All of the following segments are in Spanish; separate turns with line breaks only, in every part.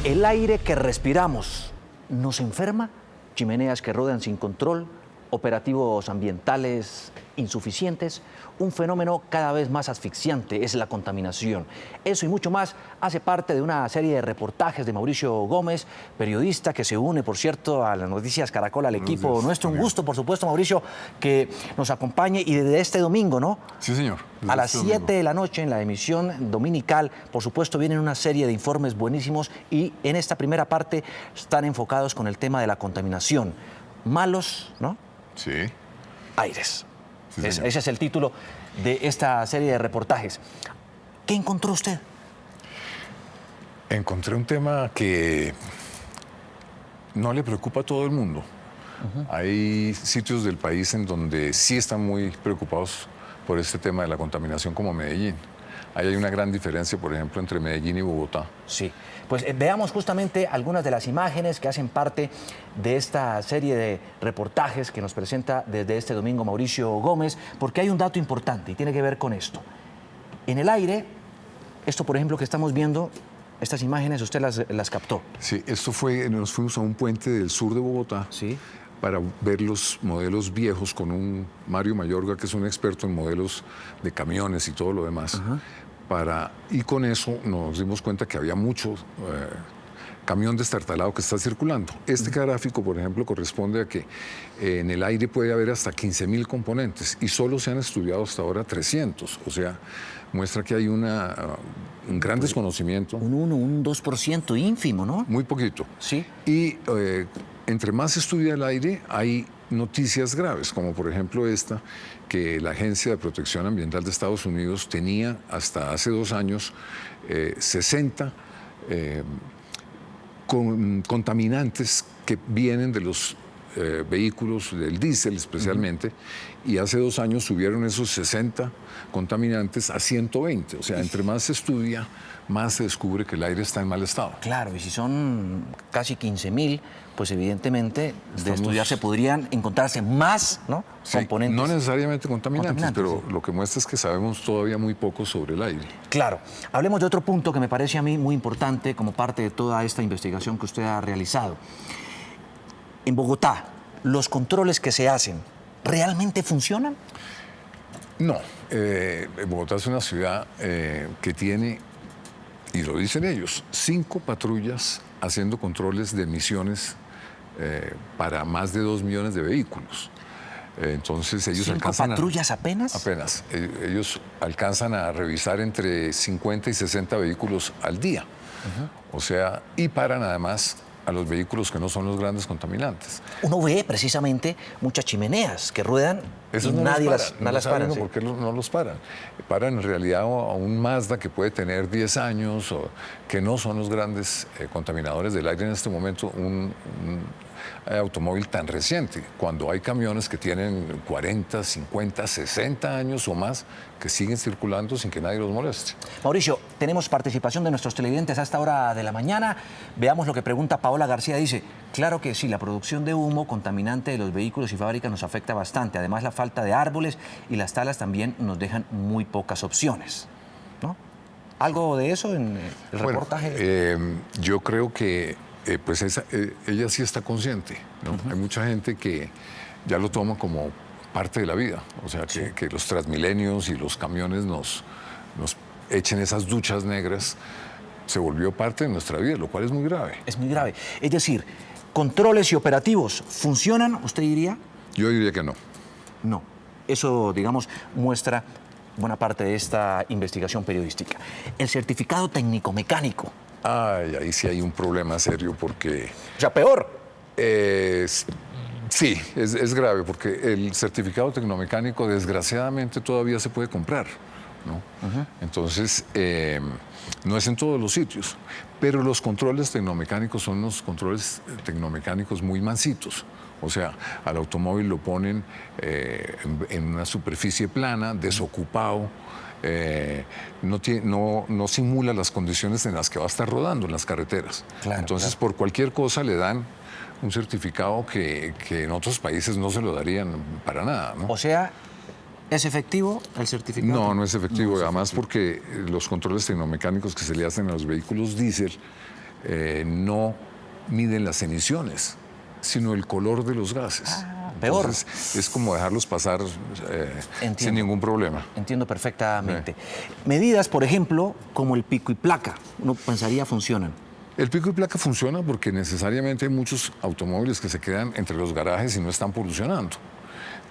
¿El aire que respiramos nos enferma? Chimeneas que ruedan sin control, operativos ambientales insuficientes, un fenómeno cada vez más asfixiante es la contaminación. Eso y mucho más hace parte de una serie de reportajes de Mauricio Gómez, periodista que se une, por cierto, a las Noticias Caracol, al equipo nuestro. Un gusto, por supuesto, Mauricio, que nos acompañe y desde este domingo, ¿no?
Sí, señor.
A las 7 de la noche, en la emisión dominical, por supuesto, vienen una serie de informes buenísimos y en esta primera parte están enfocados con el tema de la contaminación. Malos, ¿no?
Sí.
Aires.
Sí,
Ese es el título de esta serie de reportajes. ¿Qué encontró usted?
Encontré un tema que no le preocupa a todo el mundo. Hay sitios del país en donde sí están muy preocupados por este tema de la contaminación, como Medellín. Ahí hay una gran diferencia, por ejemplo, entre Medellín y Bogotá.
Sí, pues veamos justamente algunas de las imágenes que hacen parte de esta serie de reportajes que nos presenta desde este domingo Mauricio Gómez, porque hay un dato importante y tiene que ver con esto. En el aire, esto por ejemplo que estamos viendo, estas imágenes usted las captó.
Sí, esto fue, nos fuimos a un puente del sur de Bogotá.
Sí.
Para ver los modelos viejos con un Mario Mayorga, que es un experto en modelos de camiones y todo lo demás. Y con eso nos dimos cuenta que había mucho camión destartalado que está circulando. Este gráfico, por ejemplo, corresponde a que en el aire puede haber hasta 15.000 componentes y solo se han estudiado hasta ahora 300. O sea, muestra que hay un gran desconocimiento.
Un 2% ínfimo, ¿no?
Muy poquito.
Sí.
Y entre más se estudia el aire, hay noticias graves, como por ejemplo esta, que la Agencia de Protección Ambiental de Estados Unidos tenía hasta hace 2 años 60 contaminantes que vienen de los vehículos, del diésel especialmente, y hace 2 años subieron esos 60 contaminantes a 120. O sea, entre más se estudia, más se descubre que el aire está en mal estado.
Claro, y si son casi 15.000, pues evidentemente de estudiarse podrían encontrarse más, ¿no?
Sí,
componentes.
no necesariamente contaminantes, pero sí. Lo que muestra es que sabemos todavía muy poco sobre el aire.
Claro. Hablemos de otro punto que me parece a mí muy importante como parte de toda esta investigación que usted ha realizado. En Bogotá, ¿los controles que se hacen realmente funcionan?
No. Bogotá es una ciudad que tiene, y lo dicen ellos, 5 patrullas haciendo controles de emisiones para más de 2 millones de vehículos. Entonces ellos alcanzan
¿5 patrullas apenas?
Apenas. Ellos alcanzan a revisar entre 50 y 60 vehículos al día. O sea, y paran además a los vehículos que no son los grandes contaminantes.
Uno ve precisamente muchas chimeneas que ruedan
y
no
nadie las para.
Sí.
¿Por qué no los paran? Paran en realidad a un Mazda que puede tener 10 años, o que no son los grandes contaminadores del aire en este momento, un automóvil tan reciente, cuando hay camiones que tienen 40, 50, 60 años o más que siguen circulando sin que nadie los moleste.
Mauricio, tenemos participación de nuestros televidentes a esta hora de la mañana. Veamos lo que pregunta Paola García. Dice, claro que sí, la producción de humo contaminante de los vehículos y fábricas nos afecta bastante. Además, la falta de árboles y las talas también nos dejan muy pocas opciones, ¿no? ¿Algo de eso en el reportaje?
Yo creo que pues ella sí está consciente, ¿no? Hay mucha gente que ya lo toma como parte de la vida, o sea, que los Transmilenios y los camiones nos echen esas duchas negras, se volvió parte de nuestra vida, lo cual es muy grave.
Es muy grave. Es decir, ¿controles y operativos funcionan, usted diría?
Yo diría que no.
No. Eso, digamos, muestra buena parte de esta investigación periodística. El certificado técnico-mecánico.
Ay, ahí sí hay un problema serio porque...
O sea, peor.
Sí, es grave porque el certificado tecnomecánico desgraciadamente todavía se puede comprar, ¿no? Entonces, no es en todos los sitios, pero los controles tecnomecánicos son los controles tecnomecánicos muy mansitos. O sea, al automóvil lo ponen en una superficie plana, desocupado, no simula las condiciones en las que va a estar rodando en las carreteras.
Claro,
entonces, por cualquier cosa le dan un certificado que en otros países no se lo darían para nada, ¿no?
O sea, ¿es efectivo el certificado?
No, no es efectivo. Además, porque los controles tecnomecánicos que se le hacen a los vehículos diésel no miden las emisiones, sino el color de los gases.
Peor.
Entonces, es como dejarlos pasar sin ningún problema.
Entiendo perfectamente. Medidas, por ejemplo, como el pico y placa, uno pensaría funcionan.
El pico y placa funciona porque necesariamente hay muchos automóviles que se quedan entre los garajes y no están polucionando.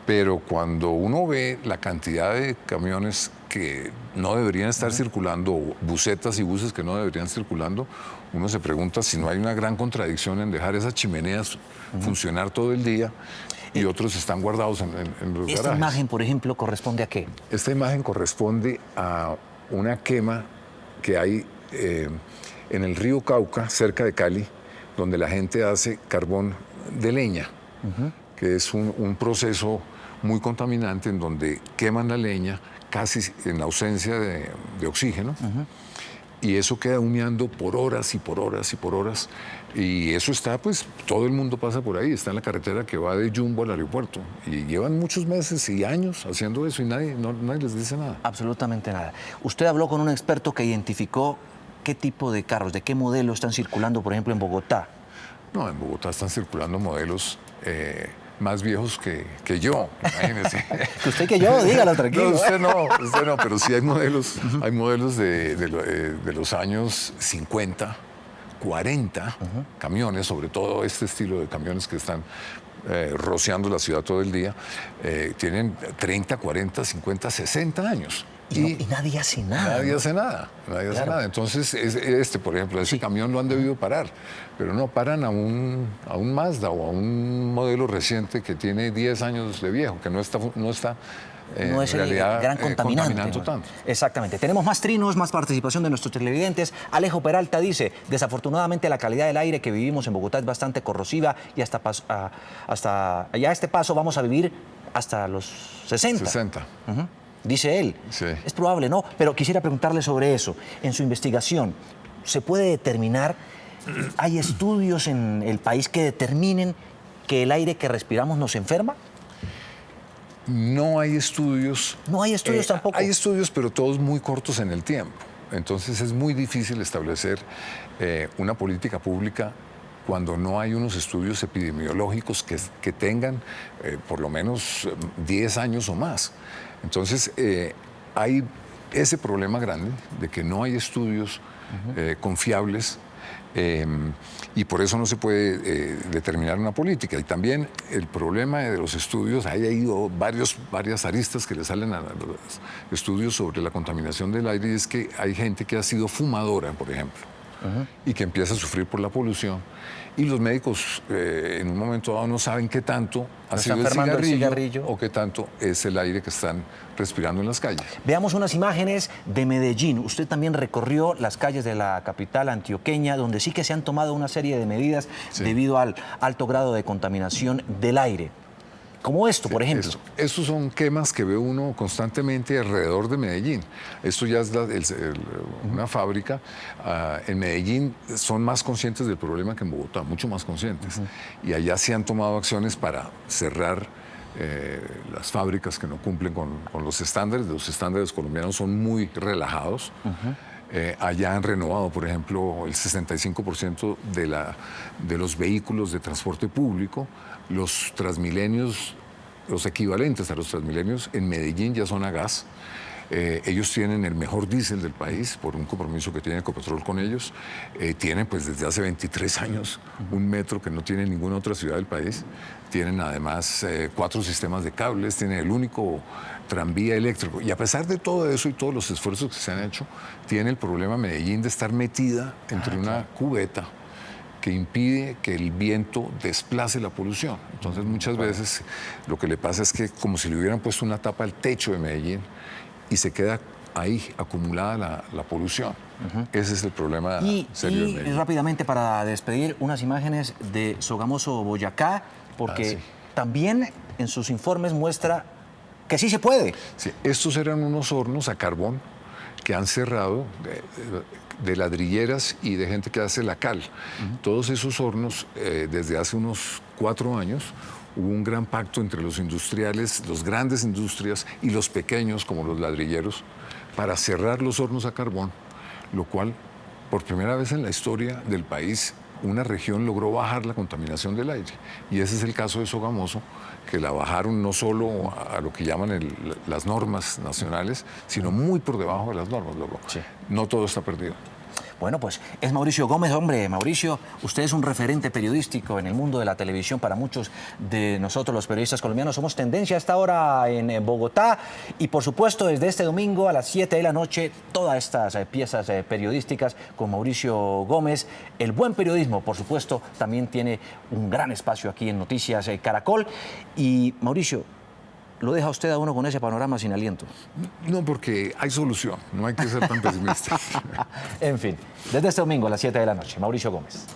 Pero cuando uno ve la cantidad de camiones que no deberían estar circulando, o busetas y buses que no deberían circulando, uno se pregunta si no hay una gran contradicción en dejar esas chimeneas funcionar todo el día y otros están guardados en los garajes.
¿Esta imagen, por ejemplo, corresponde a qué?
Esta imagen corresponde a una quema que hay en el río Cauca, cerca de Cali, donde la gente hace carbón de leña, que es un proceso muy contaminante en donde queman la leña casi en ausencia de oxígeno, y eso queda humeando por horas y por horas y por horas, y eso está, pues, todo el mundo pasa por ahí, está en la carretera que va de Jumbo al aeropuerto, y llevan muchos meses y años haciendo eso y nadie les dice nada.
Absolutamente nada. Usted habló con un experto que identificó qué tipo de carros, de qué modelo están circulando, por ejemplo, en Bogotá.
No, en Bogotá están circulando modelos más viejos que yo, imagínese.
Que usted que yo, dígalo tranquilo.
No, usted no, pero sí hay modelos de los años 50, 40, camiones, sobre todo este estilo de camiones que están rociando la ciudad todo el día, tienen 30, 40, 50, 60 años.
Y nadie hace nada.
Nadie hace nada. Entonces, por ejemplo, ese camión lo han debido parar, pero no paran a un Mazda o a un modelo reciente que tiene 10 años de viejo, que no está
no es
en realidad,
el gran contaminante.
Contaminando tanto.
Exactamente. Tenemos más trinos, más participación de nuestros televidentes. Alejo Peralta dice, desafortunadamente la calidad del aire que vivimos en Bogotá es bastante corrosiva y hasta ya a este paso vamos a vivir hasta los 60.
60.
Dice él.
Sí.
Es probable, ¿no? Pero quisiera preguntarle sobre eso. En su investigación, ¿se puede determinar, hay estudios en el país que determinen que el aire que respiramos nos enferma?
No hay estudios.
No hay estudios tampoco.
Hay estudios, pero todos muy cortos en el tiempo. Entonces es muy difícil establecer una política pública cuando no hay unos estudios epidemiológicos que tengan por lo menos 10 años o más. Entonces, hay ese problema grande de que no hay estudios confiables y por eso no se puede determinar una política. Y también el problema de los estudios, hay varias aristas que le salen a los estudios sobre la contaminación del aire, y es que hay gente que ha sido fumadora, por ejemplo, y que empieza a sufrir por la polución. Y los médicos en un momento dado no saben qué tanto ha sido el cigarrillo o qué tanto es el aire que están respirando en las calles.
Veamos unas imágenes de Medellín. Usted también recorrió las calles de la capital antioqueña, donde sí que se han tomado una serie de medidas debido al alto grado de contaminación del aire. Como esto, por ejemplo.
Estos son quemas que ve uno constantemente alrededor de Medellín. Esto ya es una fábrica. En Medellín son más conscientes del problema que en Bogotá, mucho más conscientes. Y allá se han tomado acciones para cerrar las fábricas que no cumplen con los estándares. Los estándares colombianos son muy relajados. Allá han renovado, por ejemplo, el 65% de los vehículos de transporte público. Los Transmilenios, los equivalentes a los Transmilenios en Medellín ya son a gas. Ellos tienen el mejor diésel del país por un compromiso que tiene Ecopetrol con ellos. Tienen pues desde hace 23 años un metro que no tiene ninguna otra ciudad del país. Tienen además 4 sistemas de cables, tienen el único tranvía eléctrico. Y a pesar de todo eso y todos los esfuerzos que se han hecho, tiene el problema Medellín de estar metida entre una cubeta que impide que el viento desplace la polución. Entonces muchas veces lo que le pasa es que como si le hubieran puesto una tapa al techo de Medellín y se queda ahí acumulada la polución. Ese es el problema serio de Medellín.
Y rápidamente para despedir, unas imágenes de Sogamoso, Boyacá, porque también en sus informes muestra que sí se puede.
Sí, estos eran unos hornos a carbón que han cerrado de ladrilleras y de gente que hace la cal. Todos esos hornos, desde hace unos 4 años, hubo un gran pacto entre los industriales, las grandes industrias y los pequeños, como los ladrilleros, para cerrar los hornos a carbón, lo cual por primera vez en la historia del país, una región logró bajar la contaminación del aire. Y ese es el caso de Sogamoso, que la bajaron no solo a lo que llaman las normas nacionales, sino muy por debajo de las normas, luego.
Sí.
No todo está perdido.
Bueno, pues es Mauricio Gómez. Hombre, Mauricio, usted es un referente periodístico en el mundo de la televisión. Para muchos de nosotros, los periodistas colombianos, somos tendencia a esta hora en Bogotá. Y, por supuesto, desde este domingo a las 7 de la noche, todas estas piezas periodísticas con Mauricio Gómez. El buen periodismo, por supuesto, también tiene un gran espacio aquí en Noticias Caracol. Y, Mauricio, ¿lo deja usted a uno con ese panorama sin aliento?
No, porque hay solución, no hay que ser tan pesimista.
En fin, desde este domingo a las 7 de la noche, Mauricio Gómez.